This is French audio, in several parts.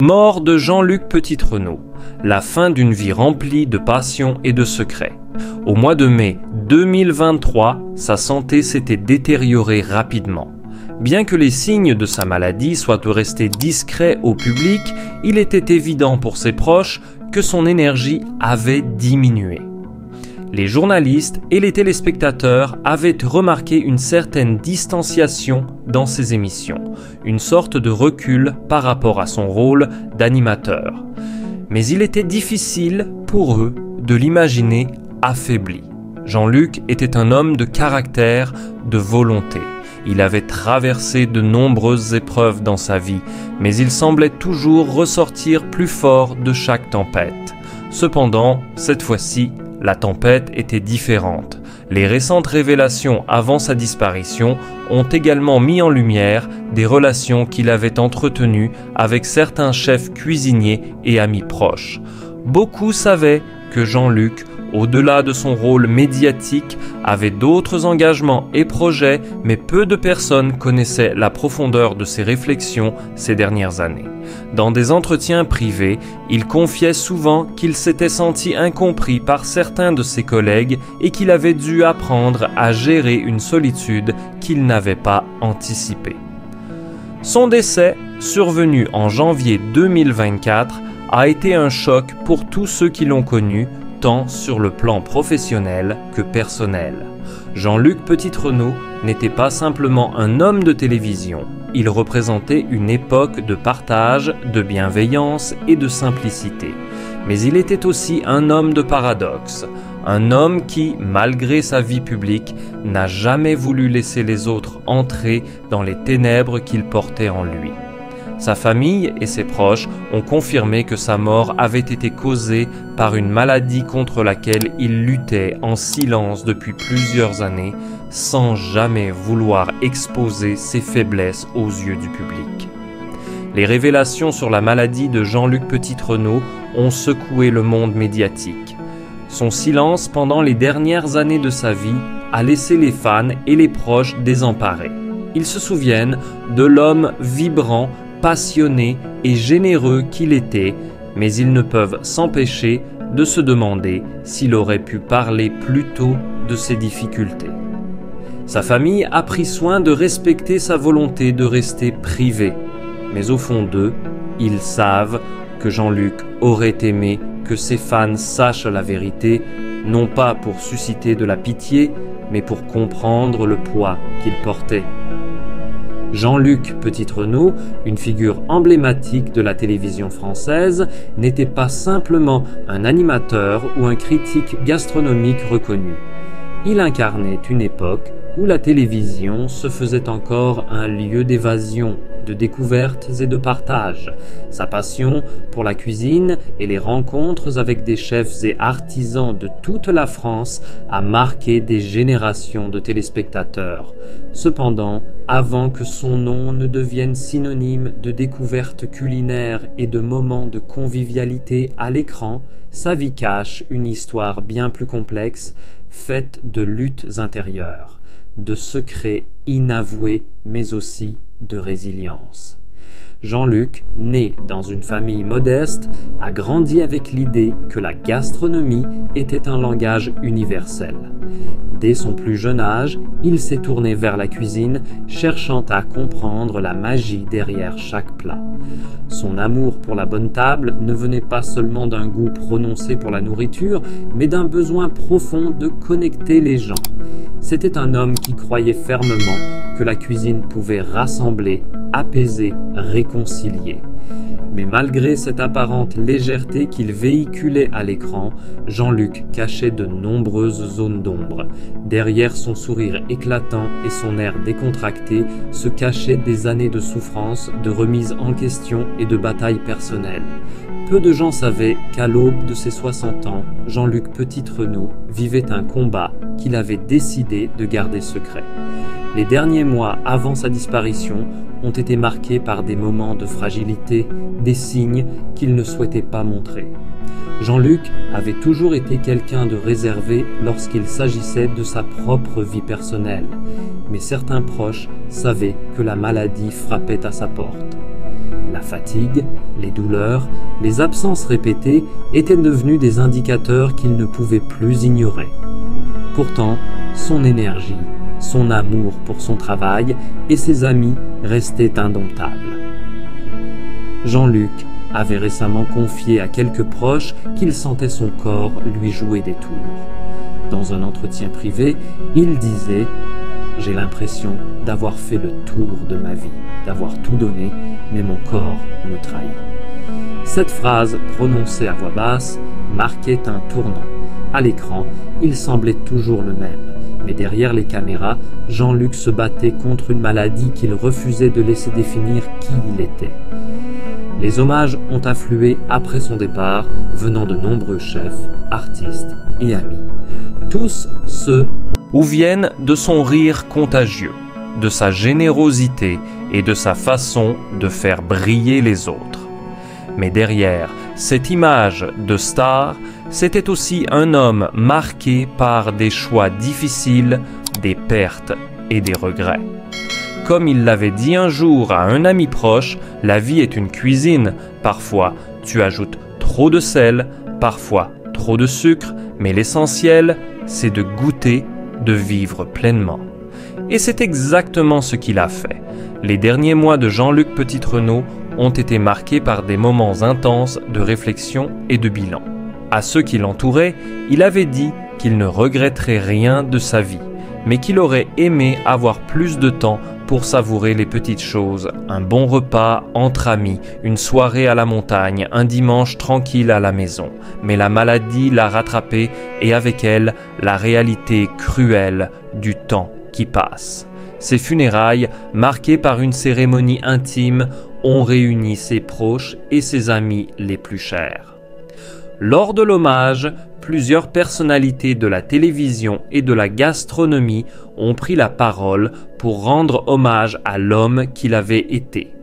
Mort de Jean-Luc Petitrenaud, la fin d'une vie remplie de passion et de secrets. Au mois de mai 2023, sa santé s'était détériorée rapidement. Bien que les signes de sa maladie soient restés discrets au public, il était évident pour ses proches que son énergie avait diminué. Les journalistes et les téléspectateurs avaient remarqué une certaine distanciation dans ses émissions, une sorte de recul par rapport à son rôle d'animateur. Mais il était difficile pour eux de l'imaginer affaibli. Jean-Luc était un homme de caractère, de volonté. Il avait traversé de nombreuses épreuves dans sa vie, mais il semblait toujours ressortir plus fort de chaque tempête. Cependant, cette fois-ci, la tempête était différente. Les récentes révélations avant sa disparition ont également mis en lumière des relations qu'il avait entretenues avec certains chefs cuisiniers et amis proches. Beaucoup savaient que Jean-Luc, au-delà de son rôle médiatique, avait d'autres engagements et projets, mais peu de personnes connaissaient la profondeur de ses réflexions ces dernières années. Dans des entretiens privés, il confiait souvent qu'il s'était senti incompris par certains de ses collègues et qu'il avait dû apprendre à gérer une solitude qu'il n'avait pas anticipée. Son décès, survenu en janvier 2024, a été un choc pour tous ceux qui l'ont connu, tant sur le plan professionnel que personnel. Jean-Luc Petitrenaud n'était pas simplement un homme de télévision, il représentait une époque de partage, de bienveillance et de simplicité. Mais il était aussi un homme de paradoxe, un homme qui, malgré sa vie publique, n'a jamais voulu laisser les autres entrer dans les ténèbres qu'il portait en lui. Sa famille et ses proches ont confirmé que sa mort avait été causée par une maladie contre laquelle il luttait en silence depuis plusieurs années, sans jamais vouloir exposer ses faiblesses aux yeux du public. Les révélations sur la maladie de Jean-Luc Petitrenaud ont secoué le monde médiatique. Son silence pendant les dernières années de sa vie a laissé les fans et les proches désemparés. Ils se souviennent de l'homme vibrant, passionné et généreux qu'il était, mais ils ne peuvent s'empêcher de se demander s'il aurait pu parler plus tôt de ses difficultés. Sa famille a pris soin de respecter sa volonté de rester privé, mais au fond d'eux, ils savent que Jean-Luc aurait aimé que ses fans sachent la vérité, non pas pour susciter de la pitié, mais pour comprendre le poids qu'il portait. Jean-Luc Petitrenaud, une figure emblématique de la télévision française, n'était pas simplement un animateur ou un critique gastronomique reconnu. Il incarnait une époque où la télévision se faisait encore un lieu d'évasion, de découvertes et de partage. Sa passion pour la cuisine et les rencontres avec des chefs et artisans de toute la France a marqué des générations de téléspectateurs. Cependant, avant que son nom ne devienne synonyme de découvertes culinaires et de moments de convivialité à l'écran, sa vie cache une histoire bien plus complexe, faite de luttes intérieures, de secrets inavoués, mais aussi de résilience. Jean-Luc, né dans une famille modeste, a grandi avec l'idée que la gastronomie était un langage universel. Dès son plus jeune âge, il s'est tourné vers la cuisine, cherchant à comprendre la magie derrière chaque plat. Son amour pour la bonne table ne venait pas seulement d'un goût prononcé pour la nourriture, mais d'un besoin profond de connecter les gens. C'était un homme qui croyait fermement que la cuisine pouvait rassembler, apaiser, réconcilier. Mais malgré cette apparente légèreté qu'il véhiculait à l'écran, Jean-Luc cachait de nombreuses zones d'ombre. Derrière son sourire éclatant et son air décontracté se cachaient des années de souffrance, de remise en question et de batailles personnelles. Peu de gens savaient qu'à l'aube de ses 60 ans, Jean-Luc Petitrenaud vivait un combat qu'il avait décidé de garder secret. Les derniers mois avant sa disparition ont été marqués par des moments de fragilité, des signes qu'il ne souhaitait pas montrer. Jean-Luc avait toujours été quelqu'un de réservé lorsqu'il s'agissait de sa propre vie personnelle, mais certains proches savaient que la maladie frappait à sa porte. La fatigue, les douleurs, les absences répétées étaient devenus des indicateurs qu'il ne pouvait plus ignorer. Pourtant, son énergie, son amour pour son travail et ses amis restaient indomptables. Jean-Luc avait récemment confié à quelques proches qu'il sentait son corps lui jouer des tours. Dans un entretien privé, il disait « J'ai l'impression d'avoir fait le tour de ma vie, d'avoir tout donné, mais mon corps me trahit. » Cette phrase, prononcée à voix basse, marquait un tournant. À l'écran, il semblait toujours le même, mais derrière les caméras, Jean-Luc se battait contre une maladie qu'il refusait de laisser définir qui il était. Les hommages ont afflué après son départ, venant de nombreux chefs, artistes et amis. Tous ceux où viennent de son rire contagieux, de sa générosité et de sa façon de faire briller les autres. Mais derrière cette image de star, c'était aussi un homme marqué par des choix difficiles, des pertes et des regrets. Comme il l'avait dit un jour à un ami proche, la vie est une cuisine. Parfois, tu ajoutes trop de sel, parfois trop de sucre, mais l'essentiel, c'est de goûter, de vivre pleinement. Et c'est exactement ce qu'il a fait. Les derniers mois de Jean-Luc Petitrenaud ont été marqués par des moments intenses de réflexion et de bilan. À ceux qui l'entouraient, il avait dit qu'il ne regretterait rien de sa vie, mais qu'il aurait aimé avoir plus de temps pour savourer les petites choses, un bon repas entre amis, une soirée à la montagne, un dimanche tranquille à la maison. Mais la maladie l'a rattrapé et avec elle, la réalité cruelle du temps qui passe. Ses funérailles, marquées par une cérémonie intime, ont réuni ses proches et ses amis les plus chers. Lors de l'hommage, plusieurs personnalités de la télévision et de la gastronomie ont pris la parole pour rendre hommage à l'homme qu'il avait été.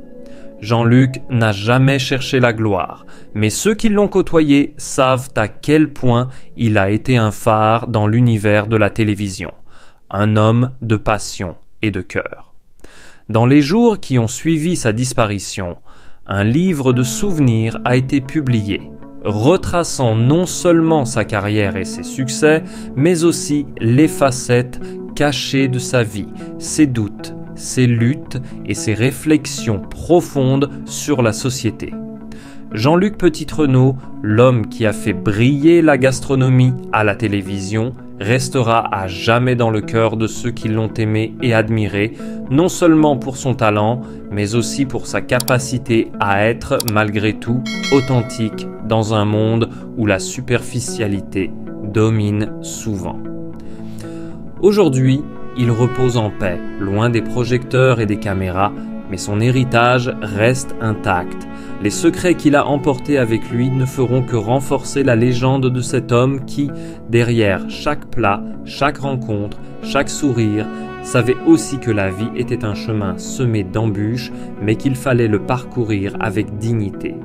Jean-Luc n'a jamais cherché la gloire, mais ceux qui l'ont côtoyé savent à quel point il a été un phare dans l'univers de la télévision, un homme de passion et de cœur. Dans les jours qui ont suivi sa disparition, un livre de souvenirs a été publié, retraçant non seulement sa carrière et ses succès, mais aussi les facettes cachées de sa vie, ses doutes, ses luttes et ses réflexions profondes sur la société. Jean-Luc Petitrenaud, l'homme qui a fait briller la gastronomie à la télévision, restera à jamais dans le cœur de ceux qui l'ont aimé et admiré, non seulement pour son talent, mais aussi pour sa capacité à être, malgré tout, authentique dans un monde où la superficialité domine souvent. Aujourd'hui, il repose en paix, loin des projecteurs et des caméras, mais son héritage reste intact. Les secrets qu'il a emportés avec lui ne feront que renforcer la légende de cet homme qui, derrière chaque plat, chaque rencontre, chaque sourire, savait aussi que la vie était un chemin semé d'embûches, mais qu'il fallait le parcourir avec dignité.